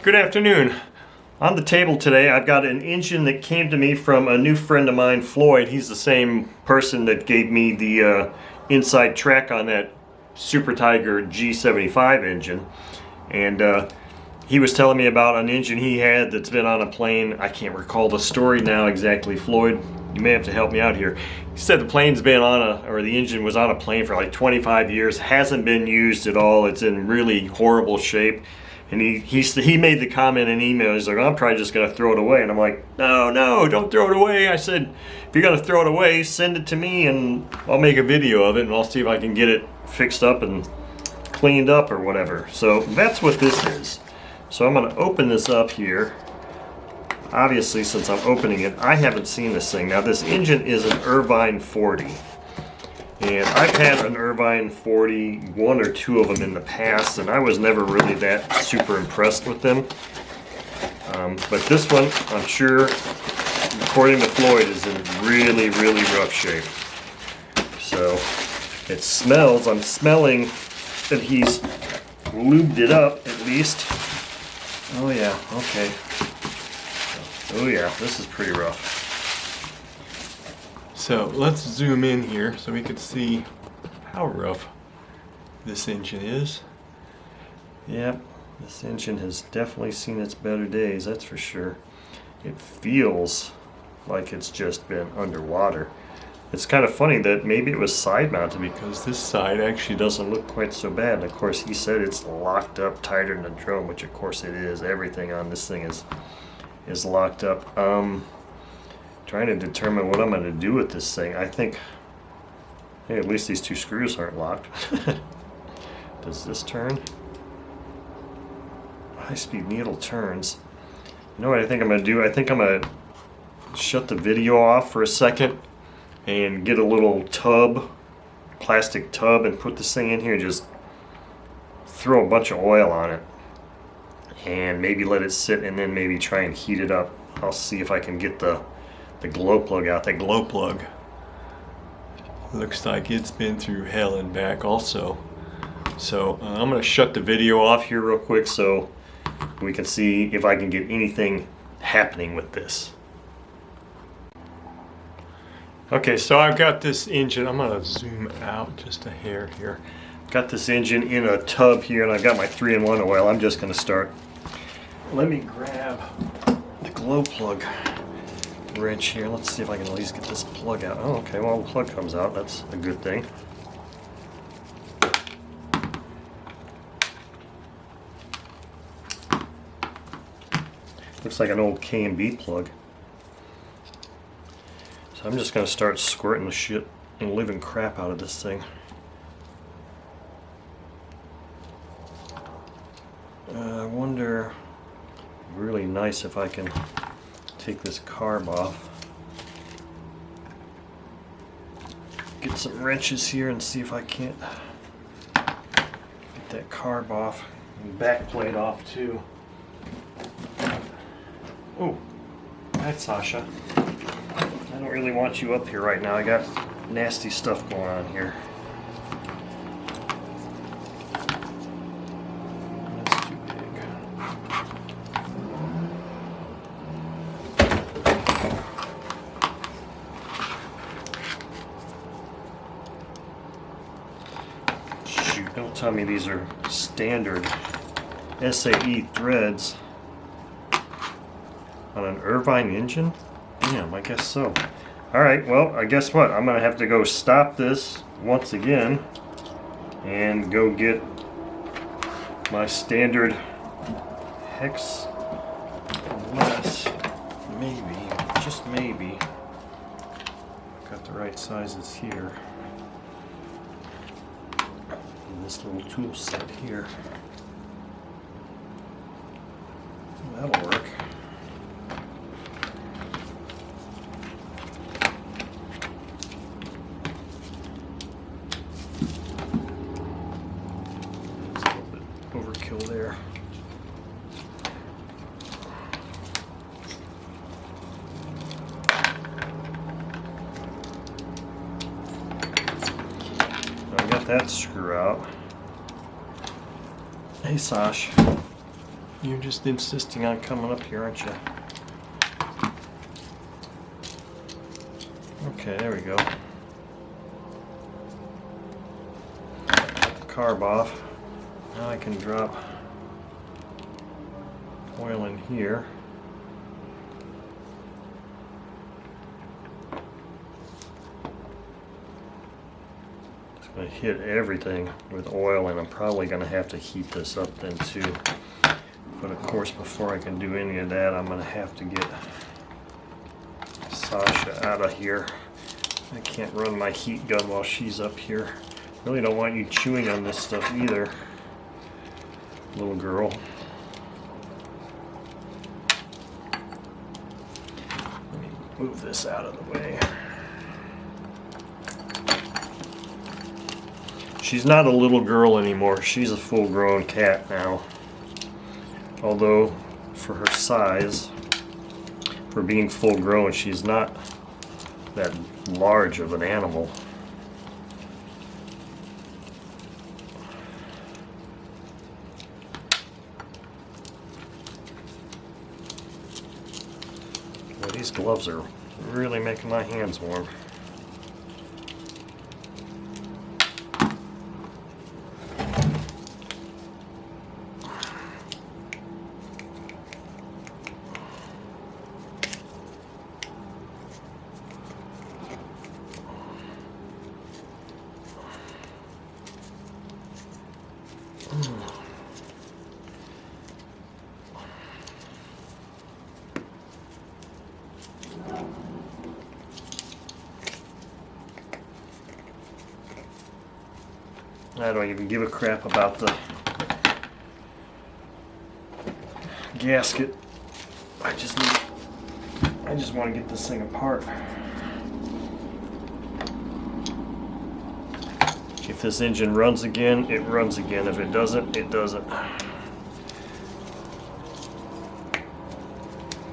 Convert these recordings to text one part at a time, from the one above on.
Good afternoon. On the table today I've got an engine that came to me from a new friend of mine, Floyd. He's the same person that gave me the inside track on that Super Tiger G75 engine. And he was telling me about an engine he had that's been on a plane. I can't recall the story now exactly. Floyd, you may have to help me out here. He said the plane's been the engine was on a plane for like 25 years, hasn't been used at all. It's in really horrible shape. And he made the comment in email, he's like, I'm probably just going to throw it away. And I'm like, no, don't throw it away. I said, if you're going to throw it away, send it to me and I'll make a video of it and I'll see if I can get it fixed up and cleaned up or whatever. So that's what this is. So I'm going to open this up here. Obviously, since I'm opening it, I haven't seen this thing. Now this engine is an Irvine 40. And I've had an Irvine 40, one or two of them in the past, and I was never really that super impressed with them. But this one, I'm sure, according to Floyd, is in really, really rough shape. So it smells, I'm smelling that he's lubed it up at least. Oh yeah, okay. Oh yeah, this is pretty rough. So let's zoom in here so we can see how rough this engine is. Yep, this engine has definitely seen its better days, that's for sure. It feels like it's just been underwater. It's kind of funny that maybe it was side mounted because this side actually doesn't look quite so bad. And of course he said it's locked up tighter than the drum, which of course it is. Everything on this thing is locked up. Trying to determine what I'm going to do with this thing. I think, hey, at least these two screws aren't locked. Does this turn? High-speed needle turns. You know what I think I'm going to do? I think I'm going to shut the video off for a second and get a little tub, plastic tub, and put this thing in here and just throw a bunch of oil on it. And maybe let it sit and then maybe try and heat it up. I'll see if I can get the glow plug out. That glow plug looks like it's been through hell and back also. So I'm going to shut the video off here real quick so we can see if I can get anything happening with this. Okay, so I've got this engine. I'm going to zoom out just a hair here. Got this engine in a tub here and I've got my 3-in-1 oil. I'm just going to start. Let me grab the glow plug wrench here. Let's see if I can at least get this plug out. Oh, okay, well, the plug comes out. That's a good thing. Looks like an old K&B plug. So I'm just going to start squirting the shit and living crap out of this thing. I wonder, really nice if I can take this carb off. Get some wrenches here and see if I can't get that carb off and back plate off too. Oh, hi Sasha. I don't really want you up here right now. I got nasty stuff going on here. That's too big. Don't tell me these are standard SAE threads on an Irvine engine? Damn, I guess so. Alright, well, I guess what? I'm going to have to go stop this once again and go get my standard hex, unless, maybe, just maybe, got the right sizes here. This little tool set here. That'll work. It's a little bit overkill there. I got that screw out. Hey Sash, You're just insisting on coming up here, aren't you? Okay, there we go. Carb off. Now I can drop oil in here. It's going to hit everything with oil, and I'm probably going to have to heat this up then too. But of course, before I can do any of that, I'm going to have to get Sasha out of here. I can't run my heat gun while she's up here. Really don't want you chewing on this stuff either, little girl. Let me move this out of the way. She's not a little girl anymore. She's a full-grown cat now. Although, for her size, for being full-grown, she's not that large of an animal. Well, these gloves are really making my hands warm. I don't even give a crap about the gasket. I just want to get this thing apart. If this engine runs again, it runs again. If it doesn't, it doesn't.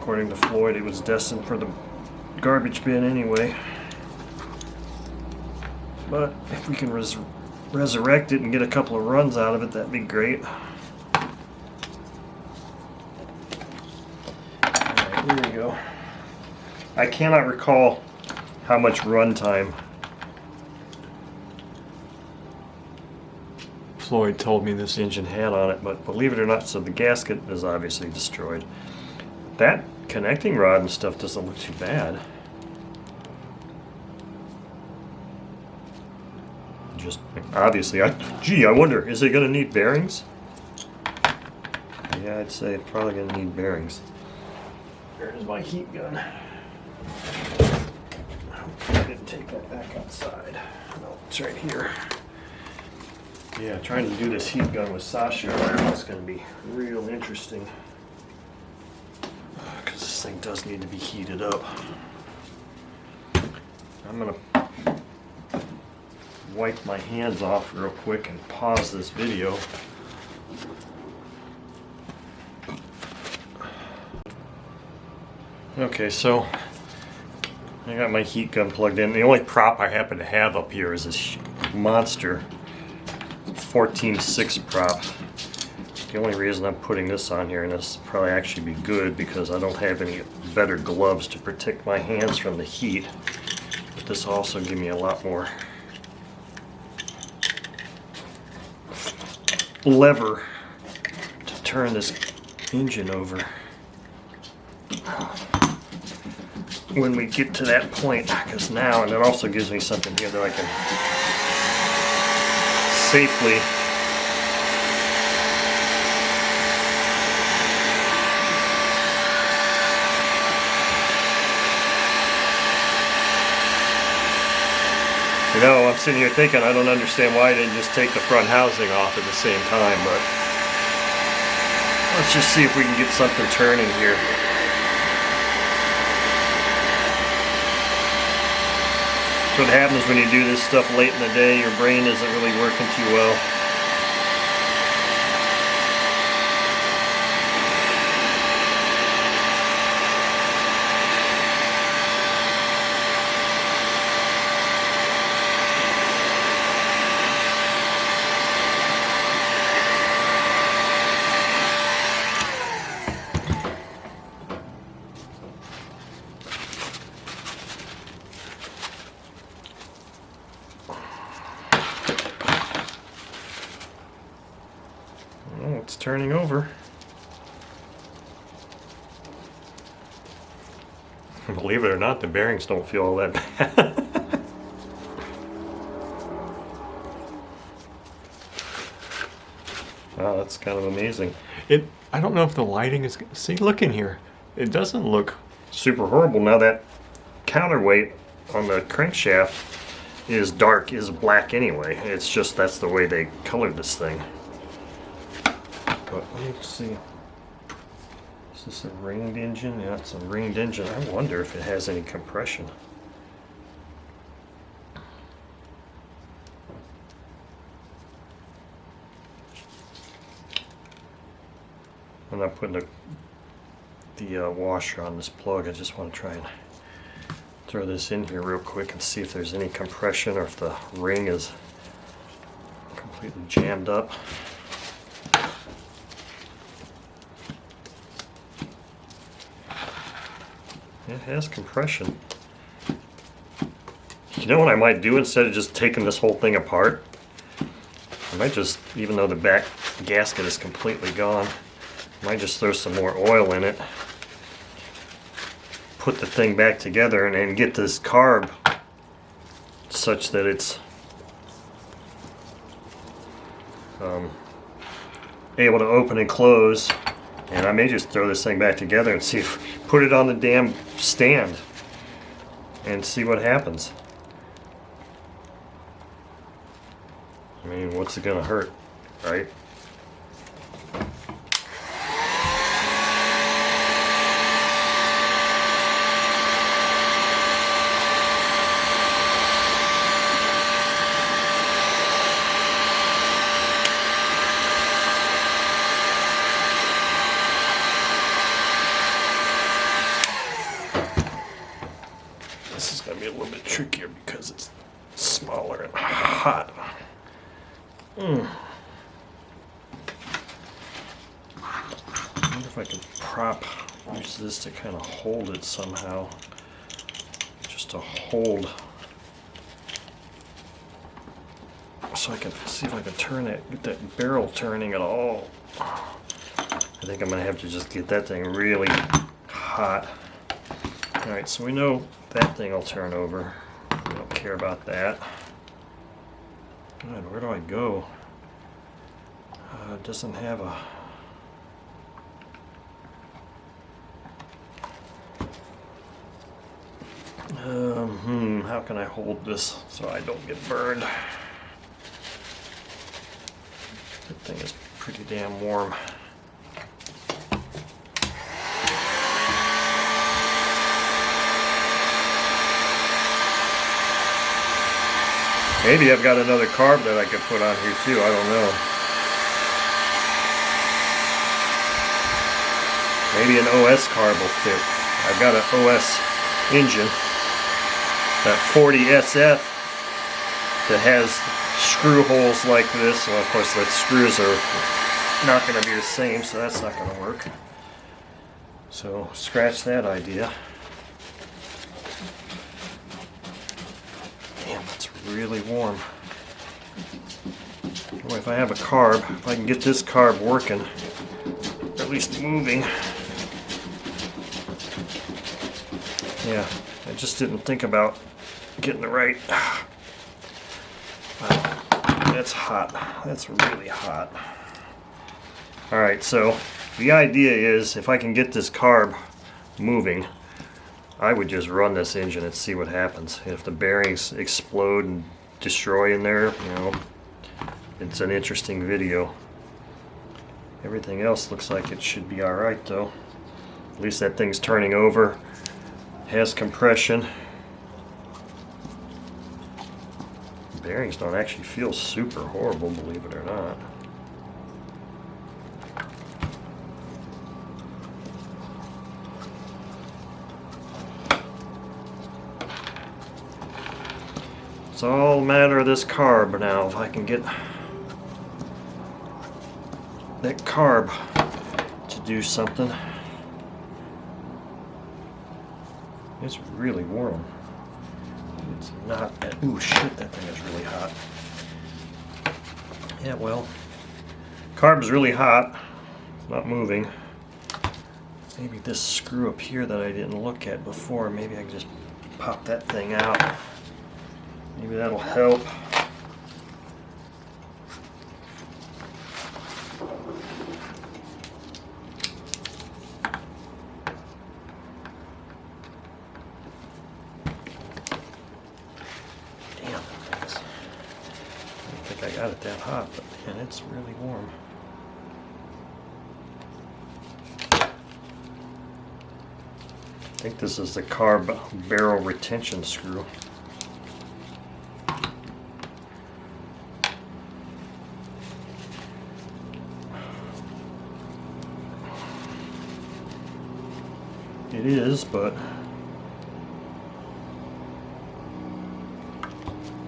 According to Floyd, it was destined for the garbage bin anyway. But if we can resurrect it and get a couple of runs out of it, that'd be great. Alright, here we go. I cannot recall how much run time Floyd told me this engine had on it, but believe it or not, so the gasket is obviously destroyed. That connecting rod and stuff doesn't look too bad. Just obviously, I wonder, is it going to need bearings? Yeah, I'd say it's probably going to need bearings. There's my heat gun. I didn't take that back outside. No, it's right here. Yeah, trying to do this heat gun with Sasha around is going to be real interesting. Because this thing does need to be heated up. I'm going to wipe my hands off real quick and pause this video. Okay, so I got my heat gun plugged in. The only prop I happen to have up here is this monster 14.6 prop. The only reason I'm putting this on here, and this will probably actually be good because I don't have any better gloves to protect my hands from the heat, but this will also give me a lot more lever to turn this engine over when we get to that point, because now, and it also gives me something here that I can safely I'm sitting here thinking I don't understand why I didn't just take the front housing off at the same time, but let's just see if we can get something turning here. That's what happens when you do this stuff late in the day. Your brain isn't really working too well. turning over. Believe it or not, the bearings don't feel all that bad. Wow, that's kind of amazing. I don't know if the lighting is... See, look in here. It doesn't look... Super horrible. Now that counterweight on the crankshaft is black anyway. It's just that's the way they colored this thing. But let's see. Is this a ringed engine? Yeah, it's a ringed engine. I wonder if it has any compression. I'm not putting the washer on this plug. I just want to try and throw this in here real quick and see if there's any compression or if the ring is completely jammed up. It has compression. You know what I might do instead of just taking this whole thing apart? I might just, even though the back gasket is completely gone, I might just throw some more oil in it, put the thing back together, and get this carb such that it's able to open and close. And I may just throw this thing back together and see if put it on the damn stand and see what happens. I mean, what's it gonna hurt, right? This is going to be a little bit trickier because it's smaller and hot. I wonder if I can use this to kind of hold it somehow. Just to hold. So I can see if I can turn it, get that barrel turning at all. I think I'm going to have to just get that thing really hot. Alright, so we know that thing will turn over. We don't care about that. God, where do I go? It doesn't have a... how can I hold this so I don't get burned? That thing is pretty damn warm. Maybe I've got another carb that I could put on here too, I don't know. Maybe an OS carb will fit. I've got an OS engine, that 40 SF, that has screw holes like this. Well, of course the screws are not going to be the same, so that's not going to work. So scratch that idea. Damn, it's really warm. Boy, if I have a carb, if I can get this carb working, or at least moving. Yeah, I just didn't think about getting the right. Wow, that's hot. That's really hot. Alright, so the idea is if I can get this carb moving, I would just run this engine and see what happens. If the bearings explode and destroy in there, you know, it's an interesting video. Everything else looks like it should be alright though. At least that thing's turning over, has compression. The bearings don't actually feel super horrible, believe it or not. It's all a matter of this carb now. If I can get that carb to do something. It's really warm. It's not that. Ooh, shit, that thing is really hot. Yeah, well, carb is really hot. not moving. Maybe this screw up here that I didn't look at before, maybe I can just pop that thing out. Maybe that'll help. Damn, I don't think I got it that hot, but man, it's really warm. I think this is the carb barrel retention screw. It is, but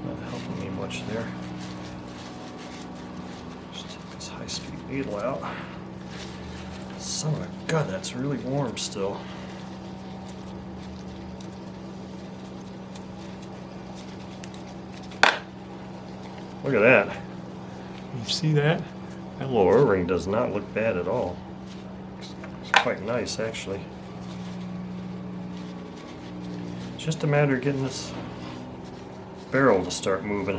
not helping me much there. Just take this high-speed needle out. Son of a gun, that's really warm still. Look at that. You see that? That little O-ring does not look bad at all. It's quite nice, actually. It's just a matter of getting this barrel to start moving.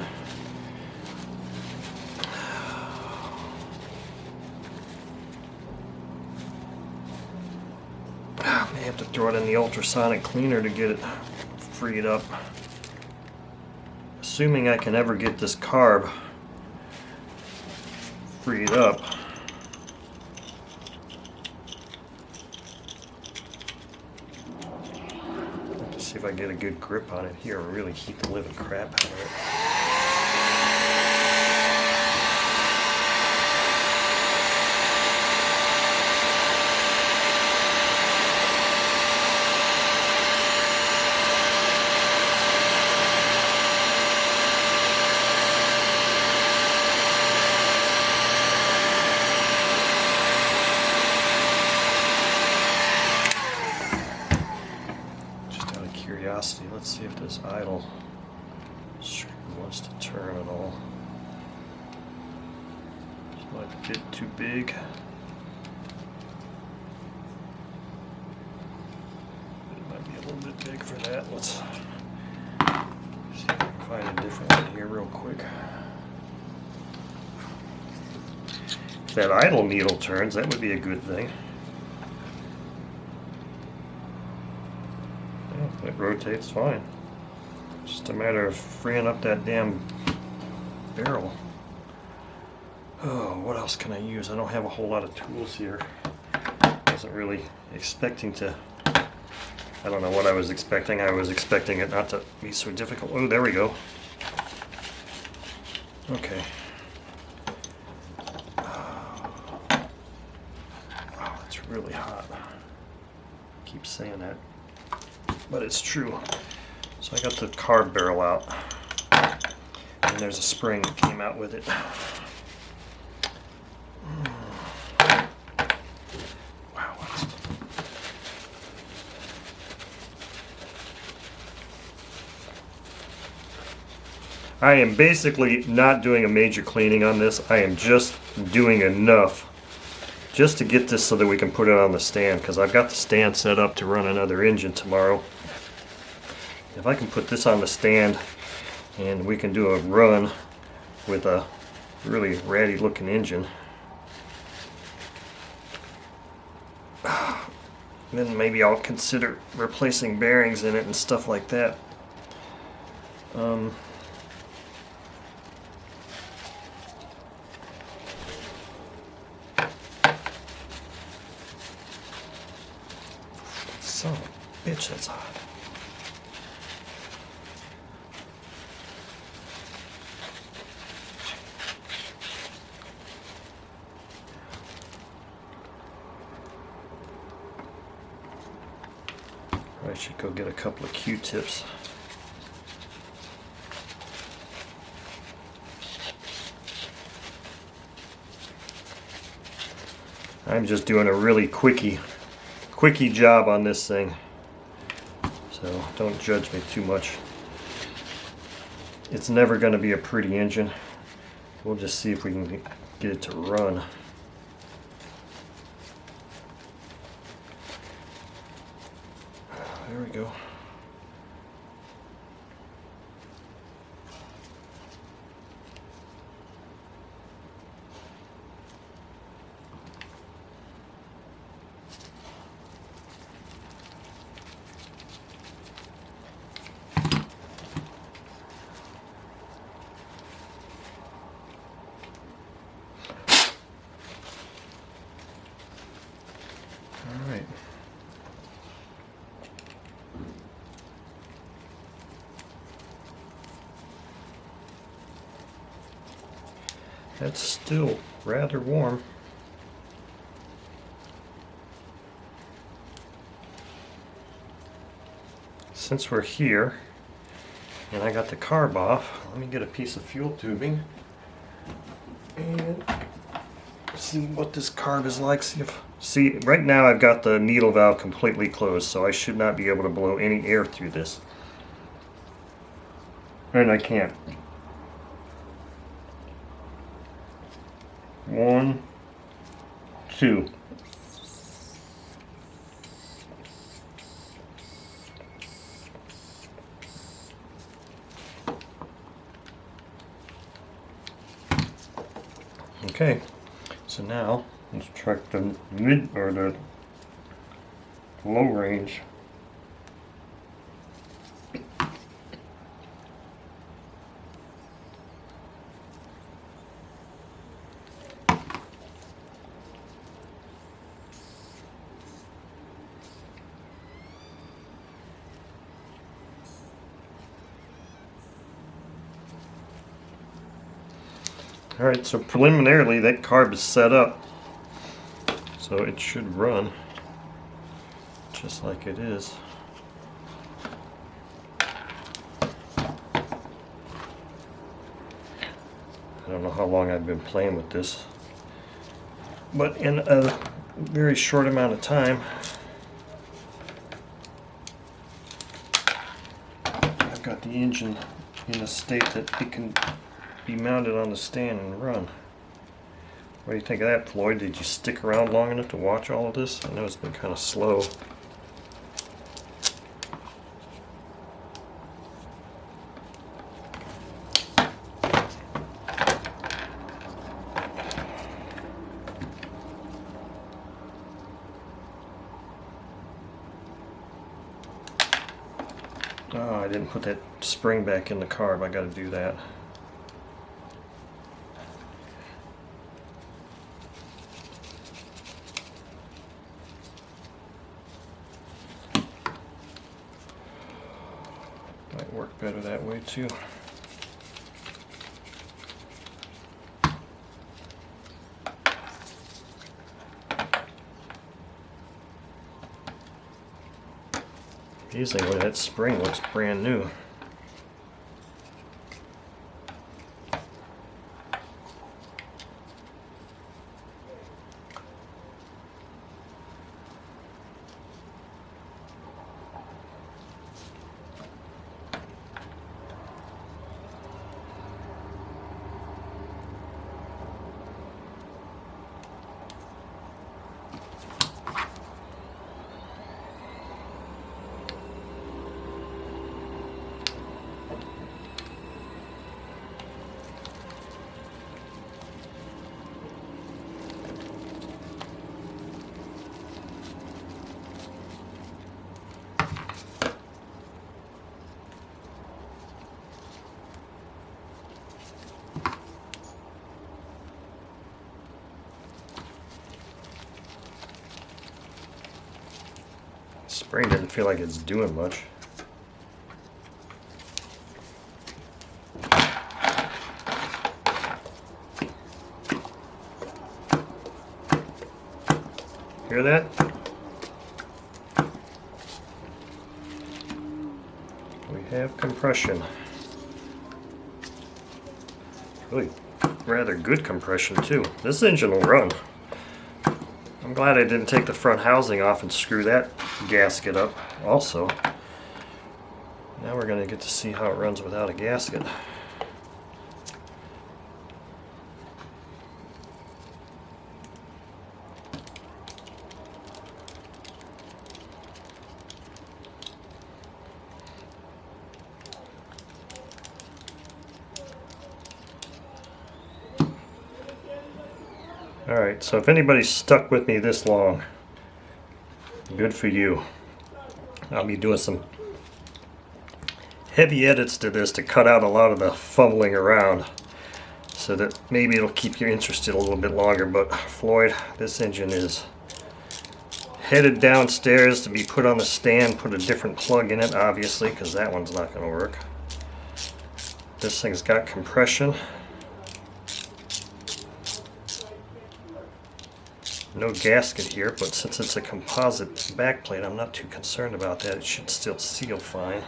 I may have to throw it in the ultrasonic cleaner to get it freed up. Assuming I can ever get this carb freed up. Let's see if I get a good grip on it here and really heat the living crap out of it. Let's see if this idle screw wants to turn at all. It's might be a bit too big. It might be a little bit big for that. Let's see if I can find a different one here real quick. If that idle needle turns, that would be a good thing. It rotates fine. Just a matter of freeing up that damn barrel. Oh, what else can I use? I don't have a whole lot of tools here. Wasn't really expecting to. I don't know what I was expecting. I was expecting it not to be so difficult. Oh, there we go. Okay. Wow, it's really hot. I keep saying that, but it's true. So I got the carb barrel out, and there's a spring that came out with it. Wow. I am basically not doing a major cleaning on this. I am just doing enough just to get this so that we can put it on the stand, because I've got the stand set up to run another engine tomorrow. If I can put this on the stand and we can do a run with a really ratty looking engine, then maybe I'll consider replacing bearings in it and stuff like that. Son of a bitch, that's hot. I should go get a couple of Q-tips. I'm just doing a really quickie job on this thing, so don't judge me too much. It's never going to be a pretty engine. We'll just see if we can get it to run. there we go. All right. That's still rather warm. Since we're here and I got the carb off, let me get a piece of fuel tubing and see what this carb is like. See, right now I've got the needle valve completely closed, so I should not be able to blow any air through this. And I can't. 1, 2. Okay, so now let's check the mid or the low range. Alright, so preliminarily that carb is set up, so it should run just like it is. I don't know how long I've been playing with this, but in a very short amount of time I've got the engine in a state that it can be mounted on the stand and run. What do you think of that, Floyd? Did you stick around long enough to watch all of this? I know it's been kind of slow. Oh, I didn't put that spring back in the carb. I gotta do that. Might work better that way too. Usually when that spring looks brand new. Spring doesn't feel like it's doing much. Hear that? We have compression. Really rather good compression too. This engine will run. I'm glad I didn't take the front housing off and screw that gasket up also. Now we're going to get to see how it runs without a gasket. Alright, so if anybody's stuck with me this long, good for you. I'll be doing some heavy edits to this to cut out a lot of the fumbling around, so that maybe it'll keep you interested a little bit longer. But Floyd, this engine is headed downstairs to be put on the stand. Put a different plug in it, obviously, because that one's not going to work. This thing's got compression. No gasket here, but since it's a composite backplate, I'm not too concerned about that. It should still seal fine.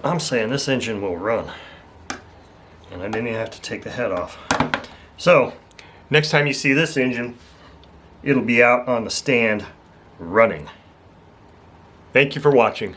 I'm saying this engine will run, and I didn't even have to take the head off. So next time you see this engine, it'll be out on the stand running. Thank you for watching.